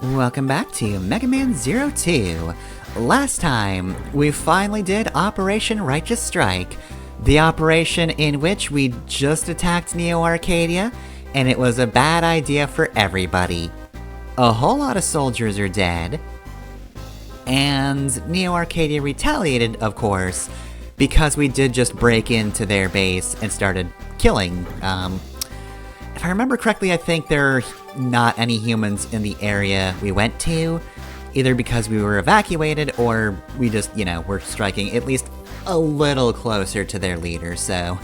Welcome back to Mega Man 02. Last time, we finally did Operation Righteous Strike, the operation in which we just attacked Neo Arcadia, and it was a bad idea for everybody. A whole lot of soldiers are dead, and Neo Arcadia retaliated, of course, because we did just break into their base and started killing. If I remember correctly, I think there are not any humans in the area we went to, either because we were evacuated or we just, were striking at least a little closer to their leader, so...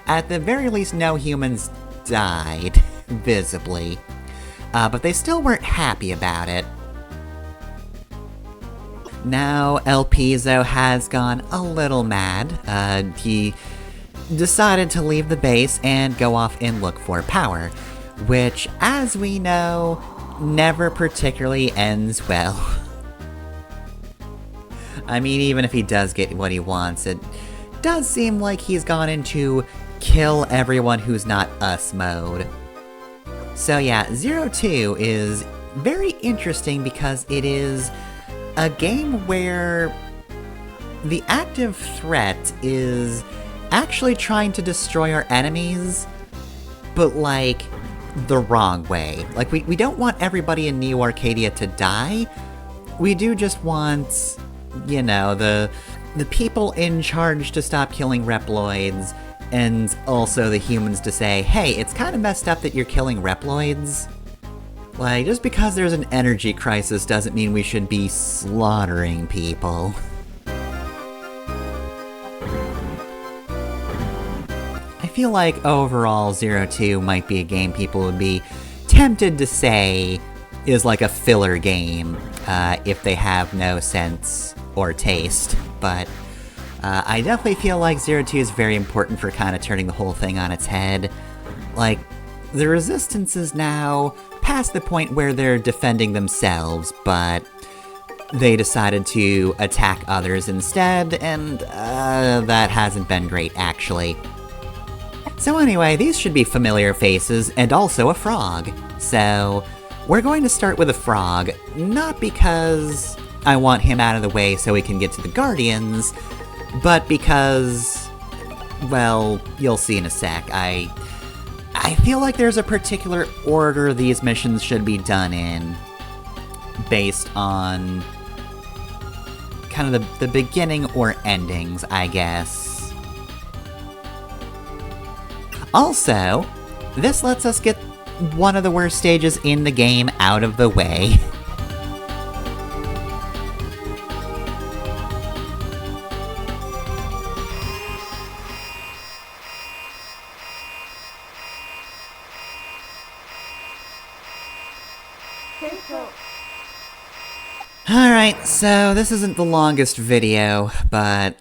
At the very least, no humans died, visibly. But they still weren't happy about it. Now, El Pizzo has gone a little mad. He decided to leave the base and go off and look for power, which, as we know, never particularly ends well. I mean, even if he does get what he wants, it does seem like he's gone into kill everyone who's not us mode. So yeah, 02 is very interesting because it is a game where the active threat is actually trying to destroy our enemies, but like, the wrong way. Like, we don't want everybody in Neo Arcadia to die. We do just want, the people in charge to stop killing Reploids, and also the humans to say, hey, it's kind of messed up that you're killing Reploids. Like, just because there's an energy crisis doesn't mean we should be slaughtering people. I feel like overall 02 might be a game people would be tempted to say is like a filler game if they have no sense or taste, but I definitely feel like 02 is very important for kind of turning the whole thing on its head. Like, the Resistance is now past the point where they're defending themselves, but they decided to attack others instead, and that hasn't been great, actually. So anyway, these should be familiar faces, and also a frog. So, we're going to start with a frog, not because I want him out of the way so we can get to the Guardians, but because, well, you'll see in a sec, I feel like there's a particular order these missions should be done in, based on kind of the beginning or endings, I guess. Also, this lets us get one of the worst stages in the game out of the way. Alright, so this isn't the longest video, but,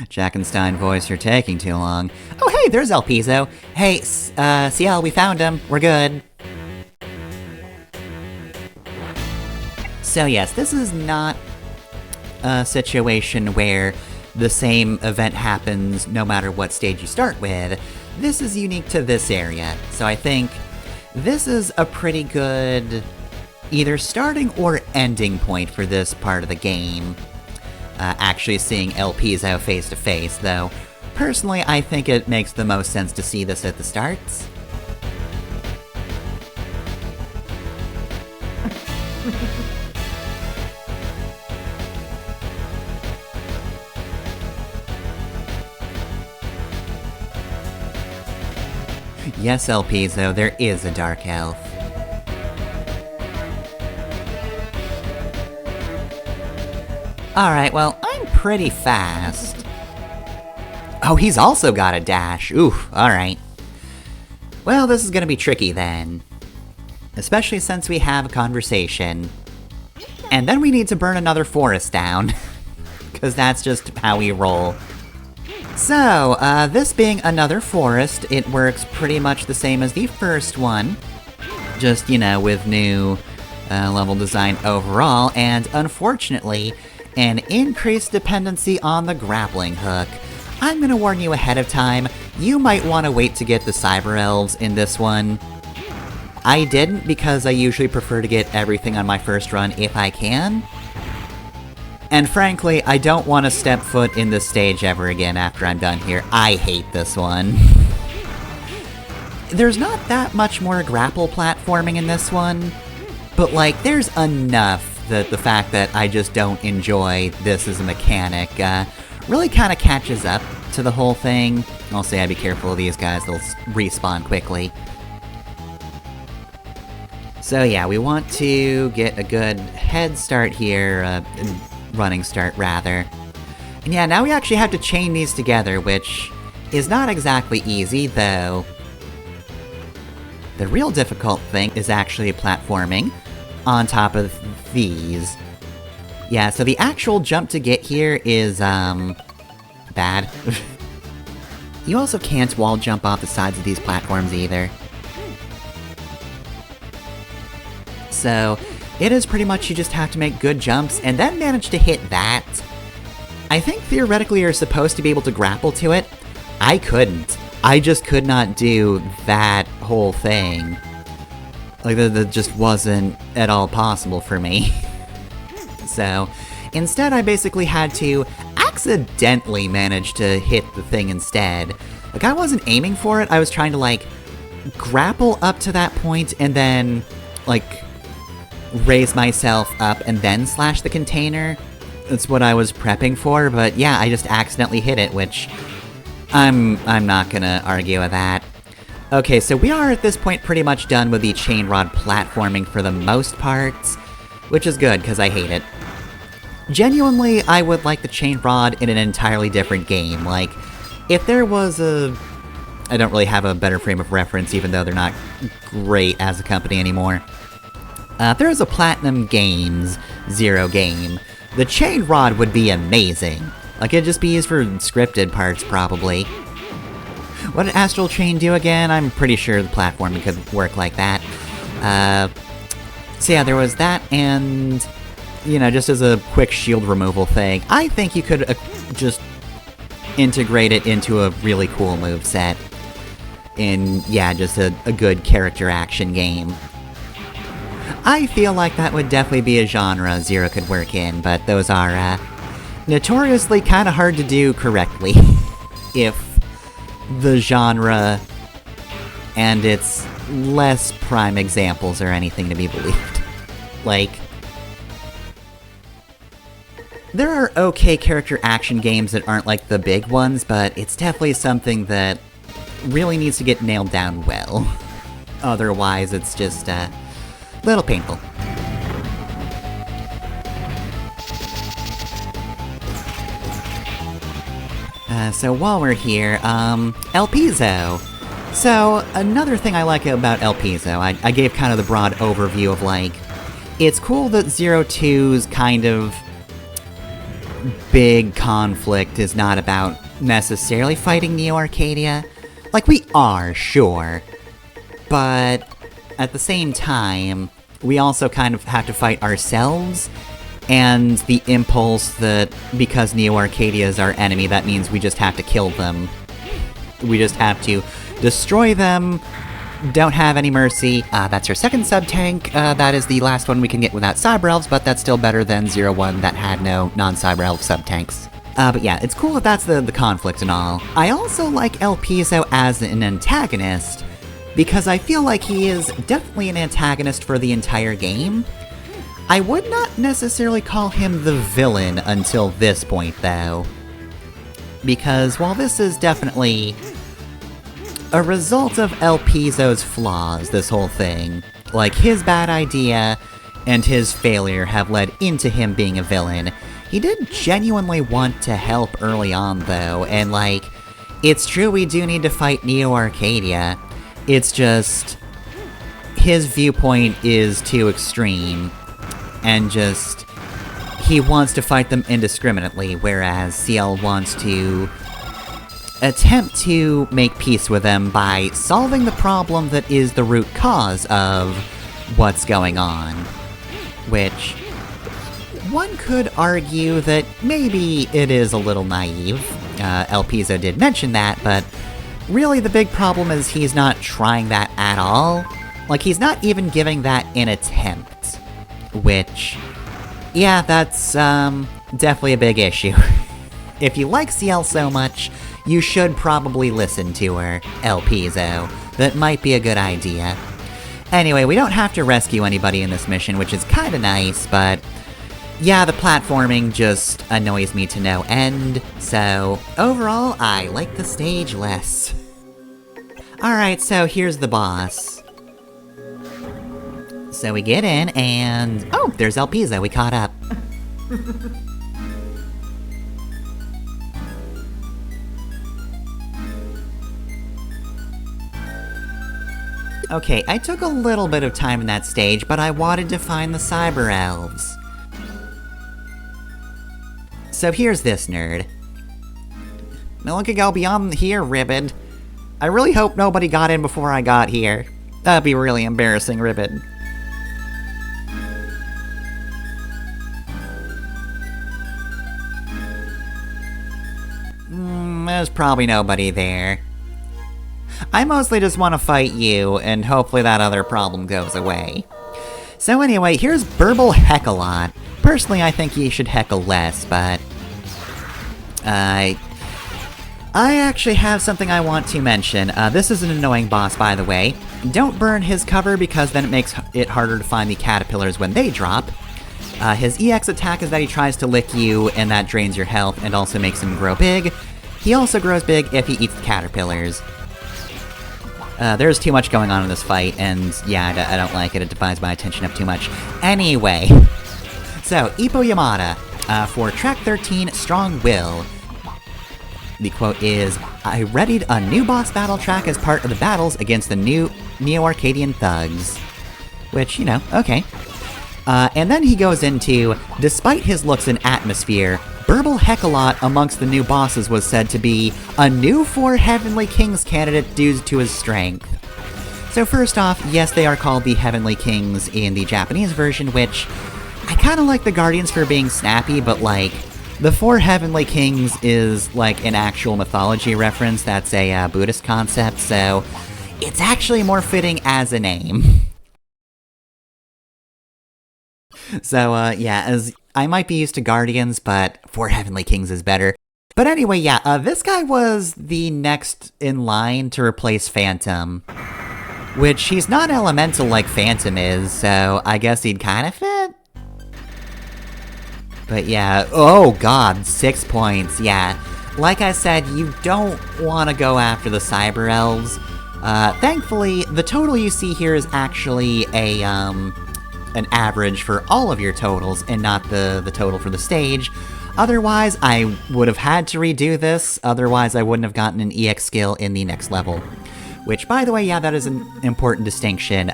Jackenstein voice, you're taking too long. Oh hey, there's El Pizzo. Hey, CL, we found him. We're good. So yes, this is not a situation where the same event happens no matter what stage you start with. This is unique to this area, so I think this is a pretty good either starting or ending point for this part of the game. Actually seeing El Pizzo face to face, though personally I think it makes the most sense to see this at the start. Yes, El Pizzo, there is a Dark Elf. Alright, well, I'm pretty fast. Oh, he's also got a dash. Oof, alright. Well, this is gonna be tricky then. Especially since we have a conversation. And then we need to burn another forest down. Because that's just how we roll. So, this being another forest, it works pretty much the same as the first one. Just, with new level design overall, and unfortunately, an increased dependency on the grappling hook. I'm gonna warn you ahead of time, you might want to wait to get the Cyber Elves in this one. I didn't because I usually prefer to get everything on my first run if I can. And frankly, I don't want to step foot in this stage ever again after I'm done here. I hate this one. There's not that much more grapple platforming in this one, but like, there's enough that the fact that I just don't enjoy this as a mechanic really kind of catches up to the whole thing. I'll say I'd be careful of these guys, they'll respawn quickly. So yeah, we want to get a good head start here, running start rather. And yeah, now we actually have to chain these together, which is not exactly easy, though. The real difficult thing is actually platforming on top of these. Yeah, so the actual jump to get here is, bad. You also can't wall jump off the sides of these platforms either. So, it is pretty much you just have to make good jumps and then manage to hit that. I think theoretically you're supposed to be able to grapple to it. I couldn't. I just could not do that whole thing. Like, that just wasn't at all possible for me. So, instead I basically had to accidentally manage to hit the thing instead. Like, I wasn't aiming for it, I was trying to, like, grapple up to that point and then, like, raise myself up and then slash the container. That's what I was prepping for, but yeah, I just accidentally hit it, which I'm not gonna argue with that. Okay, so we are at this point pretty much done with the chain rod platforming for the most part, which is good, because I hate it. Genuinely, I would like the chain rod in an entirely different game. Like, if there was a... I don't really have a better frame of reference, even though they're not great as a company anymore. If there was a Platinum Games Zero game, the chain rod would be amazing. Like, it'd just be used for scripted parts, probably. What did Astral Chain do again? I'm pretty sure the platforming could work like that. So yeah, there was that, and... you know, just as a quick shield removal thing, I think you could just integrate it into a really cool moveset. In, yeah, just a good character action game. I feel like that would definitely be a genre Zero could work in, but those are, notoriously kinda hard to do correctly. If the genre and its less prime examples are anything to be believed. Like, there are okay character action games that aren't like the big ones, but it's definitely something that really needs to get nailed down well. Otherwise, it's just, a little painful. So while we're here, El Piso. So, another thing I like about El Piso, I gave kind of the broad overview of, like, it's cool that Zero 2's kind of big conflict is not about necessarily fighting Neo Arcadia. Like, we are, sure. But at the same time, we also kind of have to fight ourselves, and the impulse that, because Neo Arcadia is our enemy, that means we just have to kill them. We just have to destroy them, don't have any mercy. That's our second sub-tank. That is the last one we can get without Cyber Elves, but that's still better than 0-1 that had no non-Cyber Elf sub-tanks. But yeah, it's cool that that's the conflict and all. I also like El Piso as an antagonist, because I feel like he is definitely an antagonist for the entire game. I would not necessarily call him the villain until this point, though. Because while this is definitely a result of El Piso's flaws, this whole thing, like his bad idea and his failure have led into him being a villain, he did genuinely want to help early on, though, and like, it's true we do need to fight Neo Arcadia, it's just, his viewpoint is too extreme, and just, he wants to fight them indiscriminately, whereas CL wants to attempt to make peace with them by solving the problem that is the root cause of what's going on. Which, one could argue that maybe it is a little naive. El Piso did mention that, but really the big problem is he's not trying that at all. Like, he's not even giving that an attempt. Which, yeah, that's, definitely a big issue. If you like CL so much, you should probably listen to her, El Pizzo. That might be a good idea. Anyway, we don't have to rescue anybody in this mission, which is kinda nice, but yeah, the platforming just annoys me to no end, so overall, I like the stage less. Alright, so here's the boss. So we get in, and oh, there's El Pizzo, we caught up. Okay, I took a little bit of time in that stage, but I wanted to find the Cyber Elves. So here's this nerd. No one could go beyond here, Ribbon. I really hope nobody got in before I got here. That'd be really embarrassing, Ribbon. There's probably nobody there. I mostly just want to fight you, and hopefully that other problem goes away. So anyway, here's Burble Hekeless. Personally, I think he should heckle less, but I actually have something I want to mention. This is an annoying boss, by the way. Don't burn his cover, because then it makes it harder to find the caterpillars when they drop. His EX attack is that he tries to lick you, and that drains your health, and also makes him grow big. He also grows big if he eats the caterpillars. There's too much going on in this fight, and yeah, I don't like it. It divides my attention up too much. Anyway, so, Ippo Yamada, for track 13, Strong Will. The quote is, I readied a new boss battle track as part of the battles against the new Neo-Arcadian thugs. Which, you know, okay. And then he goes into, despite his looks and atmosphere, Burble Hekeless amongst the new bosses was said to be a new 4 Heavenly Kings candidate due to his strength. So first off, yes, they are called the Heavenly Kings in the Japanese version, which I kinda like the Guardians for being snappy, but like, the 4 Heavenly Kings is like an actual mythology reference that's a Buddhist concept, so it's actually more fitting as a name. So, yeah, as I might be used to Guardians, but 4 Heavenly Kings is better. But anyway, yeah, this guy was the next in line to replace Phantom. Which, he's not elemental like Phantom is, so I guess he'd kinda fit? But yeah, oh god, 6 points, yeah. Like I said, you don't want to go after the Cyber Elves. Thankfully, the total you see here is actually an average for all of your totals, and not the total for the stage. Otherwise, I would have had to redo this, otherwise I wouldn't have gotten an EX skill in the next level. Which, by the way, yeah, that is an important distinction.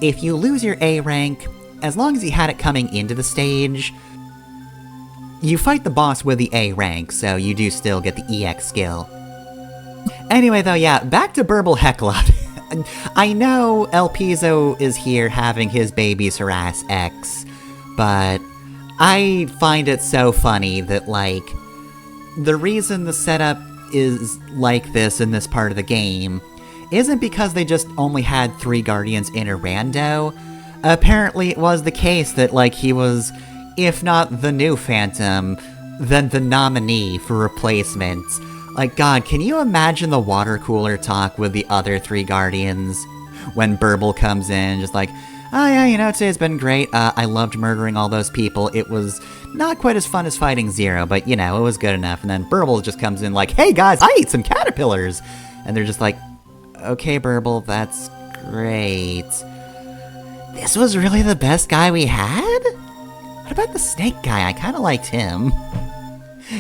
If you lose your A rank, as long as you had it coming into the stage, you fight the boss with the A rank, so you do still get the EX skill. Anyway though, yeah, back to Burble Hekeless. I know El Pizzo is here having his babies harass X, but I find it so funny that, like, the reason the setup is like this in this part of the game isn't because they just only had 3 Guardians in a rando. Apparently it was the case that, like, he was, if not the new Phantom, then the nominee for replacements. Like, god, can you imagine the water cooler talk with the other 3 Guardians? When Burble comes in, just like, oh yeah, you know, today's been great, I loved murdering all those people, it was not quite as fun as fighting Zero, but you know, it was good enough, and then Burble just comes in like, hey guys, I ate some caterpillars! And they're just like, okay Burble, that's great. This was really the best guy we had? What about the snake guy? I kinda liked him.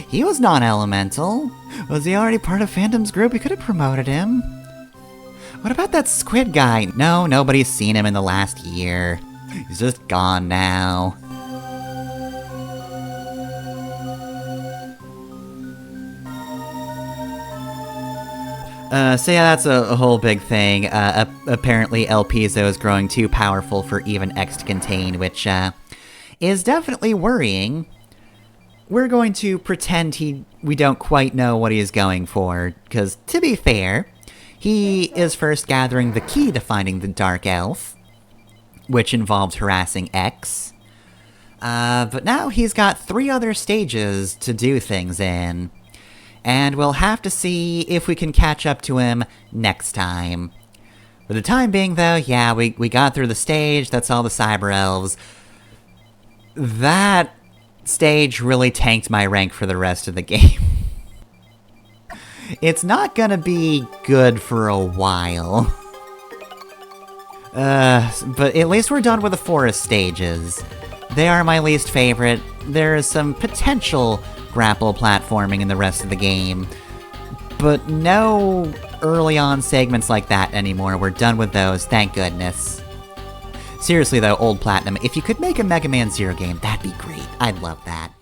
He was non-elemental. Was he already part of Phantom's group? We could have promoted him. What about that squid guy? No, nobody's seen him in the last year. He's just gone now. So yeah, that's a whole big thing. Apparently El Pizzo is growing too powerful for even X to contain, which, is definitely worrying. We're going to pretend we don't quite know what he's going for, because, to be fair, He is first gathering the key to finding the Dark Elf, which involves harassing X. But now he's got 3 other stages to do things in. And we'll have to see if we can catch up to him next time. For the time being, though, yeah, we got through the stage, that's all the Cyber Elves. That stage really tanked my rank for the rest of the game. It's not gonna be good for a while. But at least we're done with the forest stages. They are my least favorite. There is some potential grapple platforming in the rest of the game, but no early on segments like that anymore. We're done with those, thank goodness. Seriously though, Old Platinum, if you could make a Mega Man Zero game, that'd be great. I'd love that.